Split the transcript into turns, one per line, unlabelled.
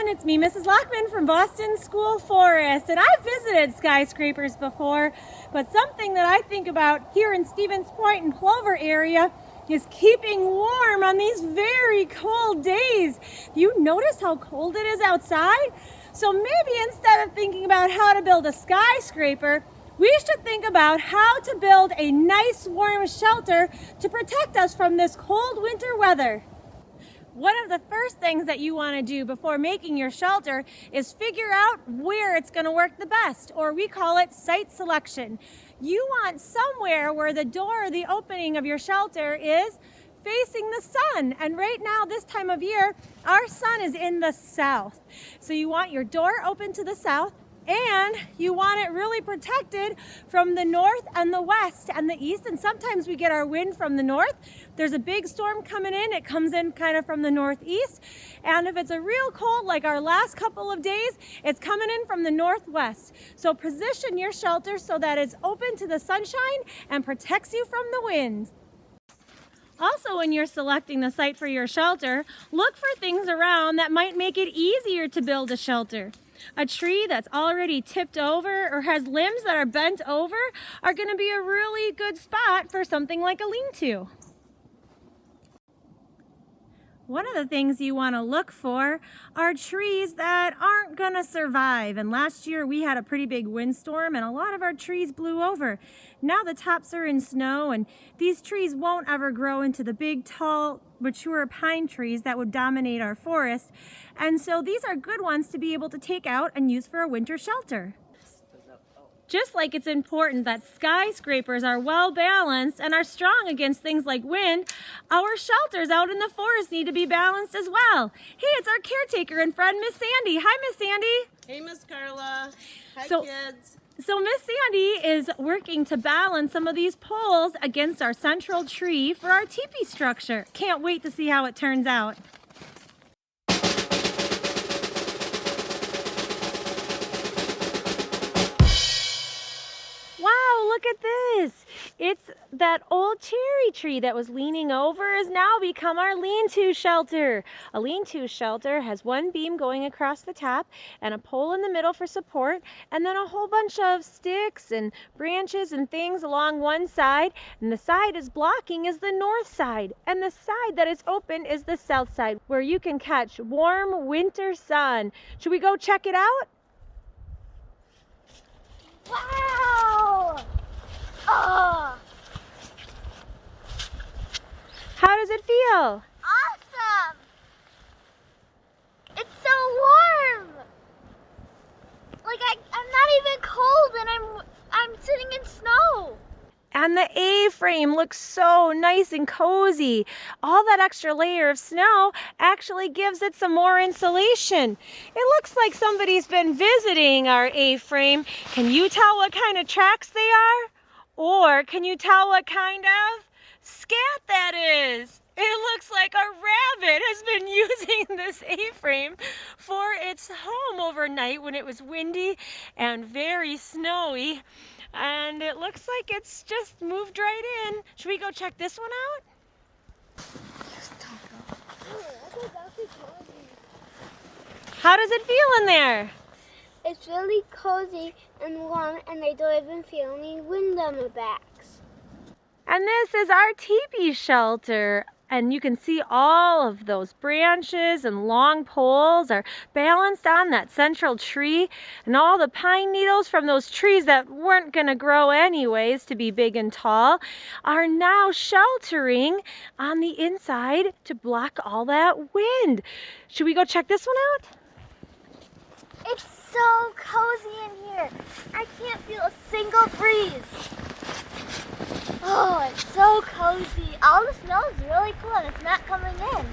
everyone, it's me, Mrs. Lockman from Boston School Forest, and I've visited skyscrapers before, but something that I think about here in Stevens Point and Plover area is keeping warm on these very cold days. Do you notice how cold it is outside? So maybe instead of thinking about how to build a skyscraper, we should think about how to build a nice warm shelter to protect us from this cold winter weather. One of the first things that you want to do before making your shelter is figure out where it's going to work the best, or we call it site selection. You want somewhere where the door or the opening of your shelter is facing the sun. And right now, this time of year, our sun is in the south. So you want your door open to the south, and you want it really protected from the north and the west and the east. And sometimes we get our wind from the north. There's a big storm coming in. It comes in kind of from the northeast. And if it's a real cold, like our last couple of days, it's coming in from the northwest. So position your shelter so that it's open to the sunshine and protects you from the wind. Also, when you're selecting the site for your shelter, look for things around that might make it easier to build a shelter. A tree that's already tipped over or has limbs that are bent over are going to be a really good spot for something like a lean-to. One of the things you want to look for are trees that aren't going to survive. And last year we had a pretty big windstorm and a lot of our trees blew over. Now the tops are in snow and these trees won't ever grow into the big, tall, mature pine trees that would dominate our forest. And so these are good ones to be able to take out and use for a winter shelter. Just like it's important that skyscrapers are well balanced and are strong against things like wind, our shelters out in the forest need to be balanced as well. Hey, it's our caretaker and friend, Miss Sandy. Hi, Miss Sandy.
Hey, Miss Carla. Hi, kids.
So Miss Sandy is working to balance some of these poles against our central tree for our teepee structure. Can't wait to see how it turns out. Wow, look at this. It's that old cherry tree that was leaning over has now become our lean-to shelter. A lean-to shelter has one beam going across the top and a pole in the middle for support, and then a whole bunch of sticks and branches and things along one side. And the side is blocking is the north side, and the side that is open is the south side, where you can catch warm winter sun. Should we go check it out?
Wow! Oh!
How does it feel?
Awesome! It's so warm! Like I'm not even cold and I'm sitting in snow.
And the A-frame looks so nice and cozy. All that extra layer of snow actually gives it some more insulation. It looks like somebody's been visiting our A-frame. Can you tell what kind of tracks they are? Or can you tell what kind of scat that is? It looks like a rabbit has been using this A-frame for its home overnight when it was windy and very snowy. And it looks like it's just moved right in. Should we go check this one out? How does it feel in there?
It's really cozy and warm, and I don't even feel any wind on my backs.
And this is our teepee shelter. And you can see all of those branches and long poles are balanced on that central tree. And all the pine needles from those trees that weren't going to grow anyways to be big and tall are now sheltering on the inside to block all that wind. Should we go check this one out?
It's so cozy in here. I can't feel a single breeze. Oh, it's so cozy. All the snow is really cool and it's not coming in.